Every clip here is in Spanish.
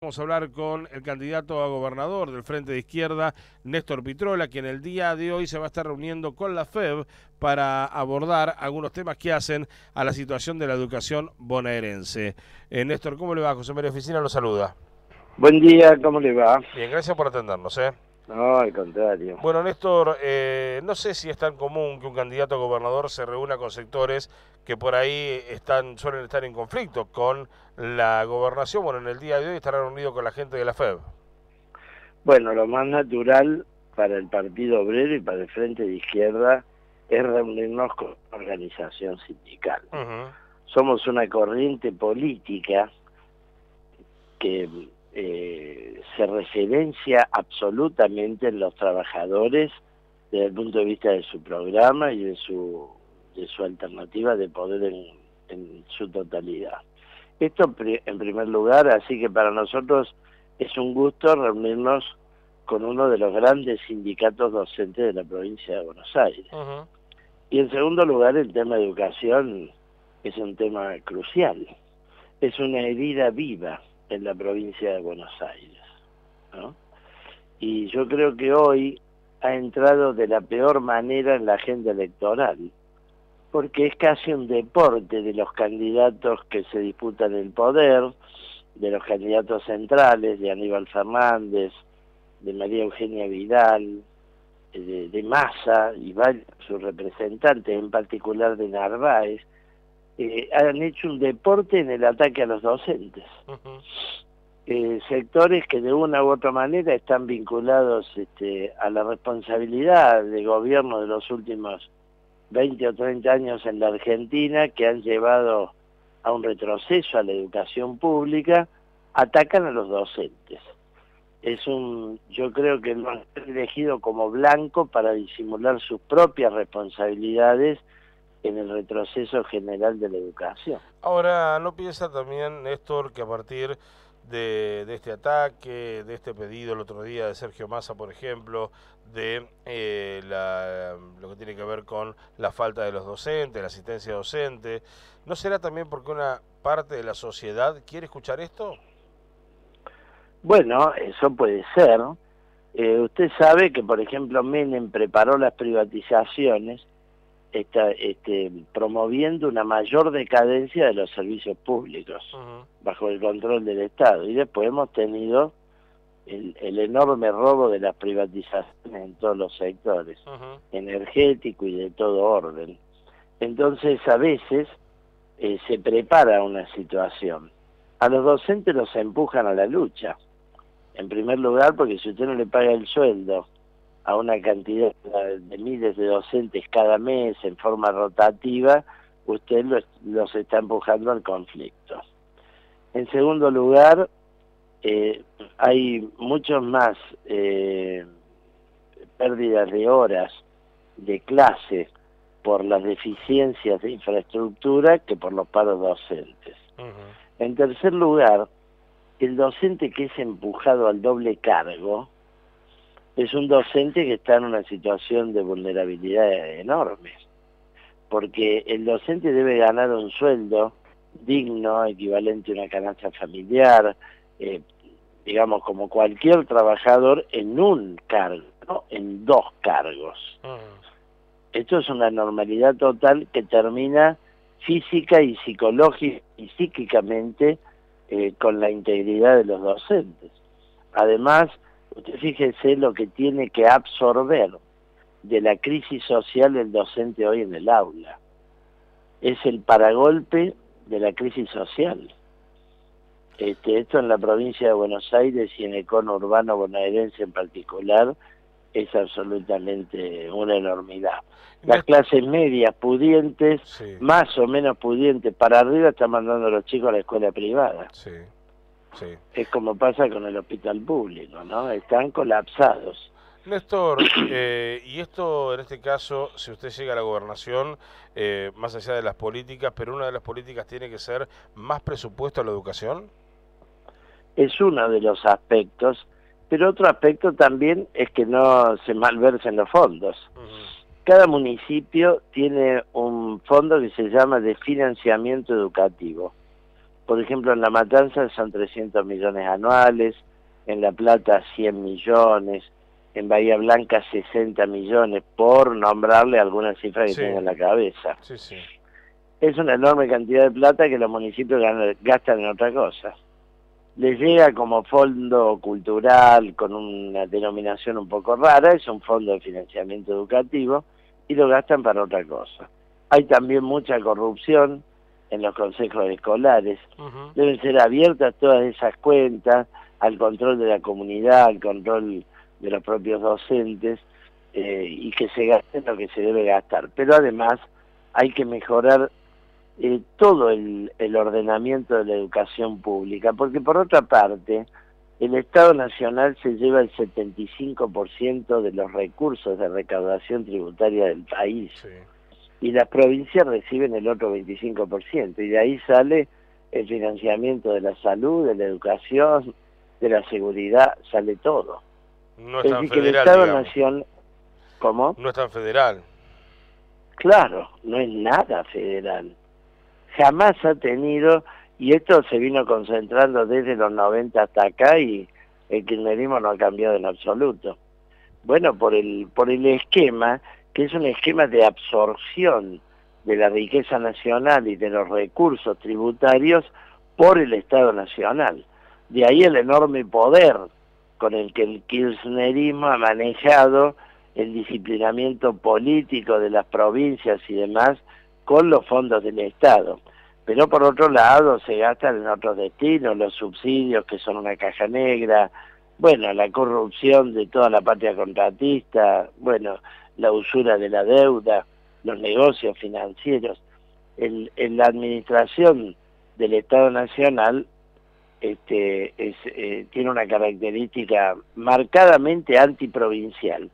Vamos a hablar con el candidato a gobernador del Frente de Izquierda, Néstor Pitrola, quien el día de hoy se va a estar reuniendo con la FEB para abordar algunos temas que hacen a la situación de la educación bonaerense. Néstor, ¿cómo le va? José María Oficina lo saluda. Buen día, ¿cómo le va? Bien, gracias por atendernos. No, al contrario. Bueno, Néstor, no sé si es tan común que un candidato a gobernador se reúna con sectores que por ahí suelen estar en conflicto con la gobernación. Bueno, en el día de hoy estará reunido con la gente de la FEB. Bueno, lo más natural para el Partido Obrero y para el Frente de Izquierda es reunirnos con una organización sindical. Somos una corriente política que se referencia absolutamente en los trabajadores desde el punto de vista de su programa y de su alternativa de poder en su totalidad. Esto en primer lugar, así que para nosotros es un gusto reunirnos con uno de los grandes sindicatos docentes de la provincia de Buenos Aires. Y en segundo lugar, el tema de educación es un tema crucial. Es una herida viva en la provincia de Buenos Aires, ¿no? Y yo creo que hoy ha entrado de la peor manera en la agenda electoral, porque es casi un deporte de los candidatos que se disputan el poder, de los candidatos centrales, de Aníbal Fernández, de María Eugenia Vidal, de Massa y varios sus representantes, en particular de Narváez, han hecho un deporte en el ataque a los docentes. Sectores que de una u otra manera están vinculados a la responsabilidad de gobierno de los últimos 20 o 30 años en la Argentina, que han llevado a un retroceso a la educación pública, atacan a los docentes. Yo creo que lo han elegido como blanco para disimular sus propias responsabilidades en el retroceso general de la educación. Ahora, ¿no piensa también, Néstor, que a partir de este ataque, de este pedido el otro día de Sergio Massa, por ejemplo, de lo que tiene que ver con la falta de los docentes, la asistencia docente, ¿no será también porque una parte de la sociedad quiere escuchar esto? Bueno, eso puede ser. Usted sabe que, por ejemplo, Menem preparó las privatizaciones promoviendo una mayor decadencia de los servicios públicos bajo el control del Estado, y después hemos tenido el enorme robo de las privatizaciones en todos los sectores, energético y de todo orden. Entonces a veces se prepara una situación. A los docentes los empujan a la lucha, en primer lugar porque si usted no le paga el sueldo a una cantidad de miles de docentes cada mes en forma rotativa, usted los está empujando al conflicto. En segundo lugar, hay muchos más pérdidas de horas de clase por las deficiencias de infraestructura que por los paros docentes. En tercer lugar, el docente que es empujado al doble cargo es un docente que está en una situación de vulnerabilidad enorme, porque el docente debe ganar un sueldo digno, equivalente a una canasta familiar, digamos como cualquier trabajador en un cargo, no en dos cargos. Esto es una normalidad total que termina física y psicológica y psíquicamente con la integridad de los docentes. Además, usted fíjese lo que tiene que absorber de la crisis social el docente hoy en el aula. Es el paragolpe de la crisis social. Esto en la provincia de Buenos Aires y en el cono urbano bonaerense en particular es absolutamente una enormidad. Las clases medias pudientes, más o menos pudientes, para arriba están mandando a los chicos a la escuela privada. Es como pasa con el hospital público, ¿no? Están colapsados. Néstor, y esto en este caso, si usted llega a la gobernación, más allá de las políticas, pero una de las políticas tiene que ser más presupuesto a la educación. Es uno de los aspectos, pero otro aspecto también es que no se malversen los fondos. Cada municipio tiene un fondo que se llama de financiamiento educativo. Por ejemplo, en La Matanza son 300 millones anuales, en La Plata 100 millones, en Bahía Blanca 60 millones, por nombrarle alguna cifra que tenga en la cabeza. Sí, sí. Es una enorme cantidad de plata que los municipios gastan en otra cosa. Les llega como fondo cultural con una denominación un poco rara, es un fondo de financiamiento educativo, y lo gastan para otra cosa. Hay también mucha corrupción en los consejos escolares. Deben ser abiertas todas esas cuentas al control de la comunidad, al control de los propios docentes, y que se gaste lo que se debe gastar. Pero además hay que mejorar todo el ordenamiento de la educación pública, porque por otra parte, el Estado Nacional se lleva el 75% de los recursos de recaudación tributaria del país, sí, y las provincias reciben el otro 25%, y de ahí sale el financiamiento de la salud, de la educación, de la seguridad, sale todo. No es tan decir, federal, que el Estado digamos. Nacional... ¿Cómo? No es tan federal. Claro, no es nada federal. Jamás ha tenido, y esto se vino concentrando desde los 90 hasta acá, y el kirchnerismo no ha cambiado en absoluto. Bueno, por el esquema, que es un esquema de absorción de la riqueza nacional y de los recursos tributarios por el Estado Nacional. De ahí el enorme poder con el que el kirchnerismo ha manejado el disciplinamiento político de las provincias y demás con los fondos del Estado. Pero por otro lado se gastan en otros destinos, los subsidios que son una caja negra, bueno, la corrupción de toda la patria contratista, bueno, la usura de la deuda, los negocios financieros. La administración del Estado Nacional tiene una característica marcadamente antiprovincial.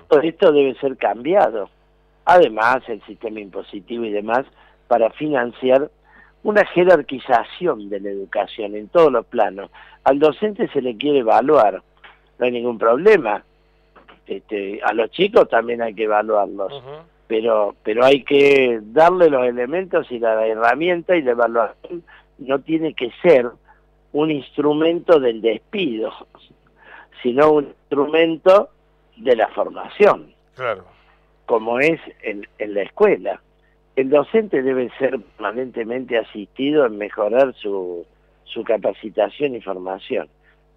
Todo esto debe ser cambiado. Además, el sistema impositivo y demás, para financiar una jerarquización de la educación en todos los planos. Al docente se le quiere evaluar, no hay ningún problema. A los chicos también hay que evaluarlos, pero hay que darle los elementos y la herramienta, y la evaluación no tiene que ser un instrumento del despido, sino un instrumento de la formación, claro, como es en la escuela. El docente debe ser permanentemente asistido en mejorar su capacitación y formación.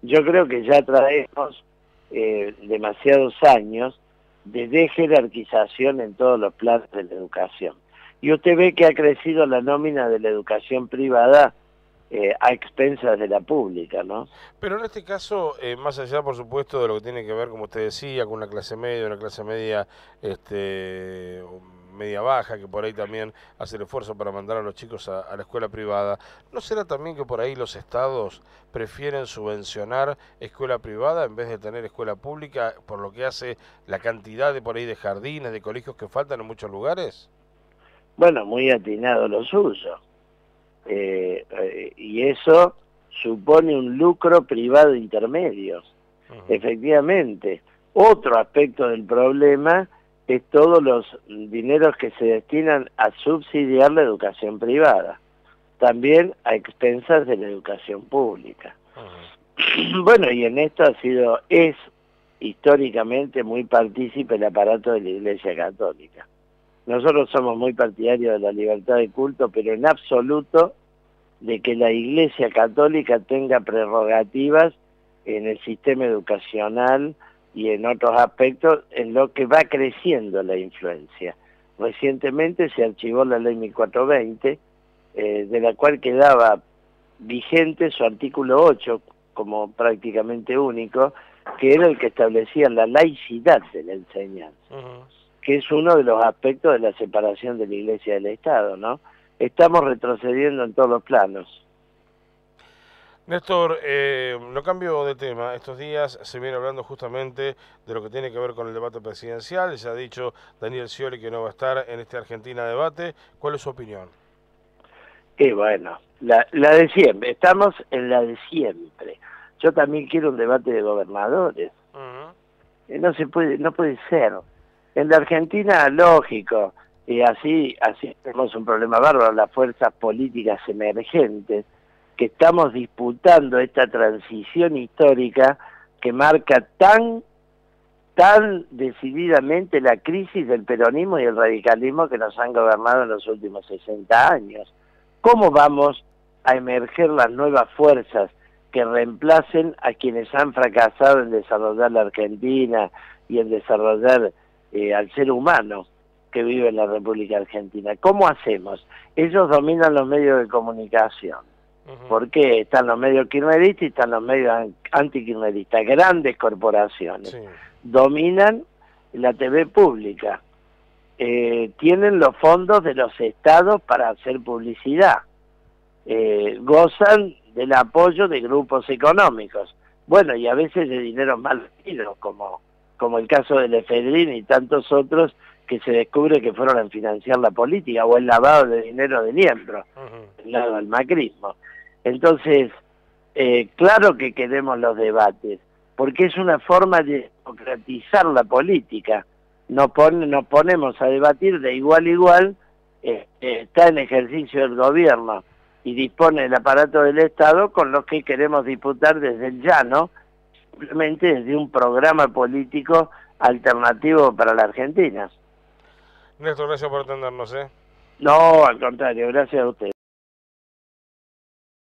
Yo creo que ya traemos demasiados años de dejerarquización en todos los planos de la educación. Y usted ve que ha crecido la nómina de la educación privada a expensas de la pública, ¿no? Pero en este caso, más allá, por supuesto, de lo que tiene que ver, como usted decía, con una clase media media baja, que por ahí también hace el esfuerzo para mandar a los chicos a la escuela privada, ¿no será también que por ahí los estados prefieren subvencionar escuela privada en vez de tener escuela pública, por lo que hace la cantidad de por ahí de jardines, de colegios que faltan en muchos lugares? Bueno, muy atinado lo suyo. Y eso supone un lucro privado intermedio. Efectivamente, otro aspecto del problema es todos los dineros que se destinan a subsidiar la educación privada, también a expensas de la educación pública. Bueno, y en esto es históricamente muy partícipe el aparato de la Iglesia Católica. Nosotros somos muy partidarios de la libertad de culto, pero en absoluto de que la Iglesia Católica tenga prerrogativas en el sistema educacional y en otros aspectos en lo que va creciendo la influencia. Recientemente se archivó la ley 1420, de la cual quedaba vigente su artículo 8 como prácticamente único, que era el que establecía la laicidad de la enseñanza, que es uno de los aspectos de la separación de la Iglesia del Estado, ¿no? Estamos retrocediendo en todos los planos. Néstor, no cambio de tema. Estos días se viene hablando justamente de lo que tiene que ver con el debate presidencial. Ya ha dicho Daniel Scioli que no va a estar en este Argentina Debate. ¿Cuál es su opinión? Bueno, la de siempre. Estamos en la de siempre. Yo también quiero un debate de gobernadores. No puede ser. En la Argentina, lógico, y así tenemos un problema bárbaro, las fuerzas políticas emergentes que estamos disputando esta transición histórica que marca tan decididamente la crisis del peronismo y el radicalismo que nos han gobernado en los últimos 60 años. ¿Cómo vamos a emerger las nuevas fuerzas que reemplacen a quienes han fracasado en desarrollar la Argentina y en desarrollar al ser humano que vive en la República Argentina? ¿Cómo hacemos? Ellos dominan los medios de comunicación. ¿Por qué? Están los medios kirchneristas y están los medios antikirchneristas, grandes corporaciones. Sí. Dominan la TV pública, tienen los fondos de los estados para hacer publicidad, gozan del apoyo de grupos económicos, bueno, y a veces de dinero mal venido, como el caso del efedrín y tantos otros que se descubre que fueron a financiar la política, o el lavado de dinero de Niembro, el lado del macrismo. Entonces, claro que queremos los debates, porque es una forma de democratizar la política. Nos ponemos a debatir de igual a igual, está en ejercicio del gobierno y dispone el aparato del Estado con los que queremos disputar desde el llano, simplemente desde un programa político alternativo para la Argentina. Néstor, gracias por atendernos. No, al contrario, gracias a usted.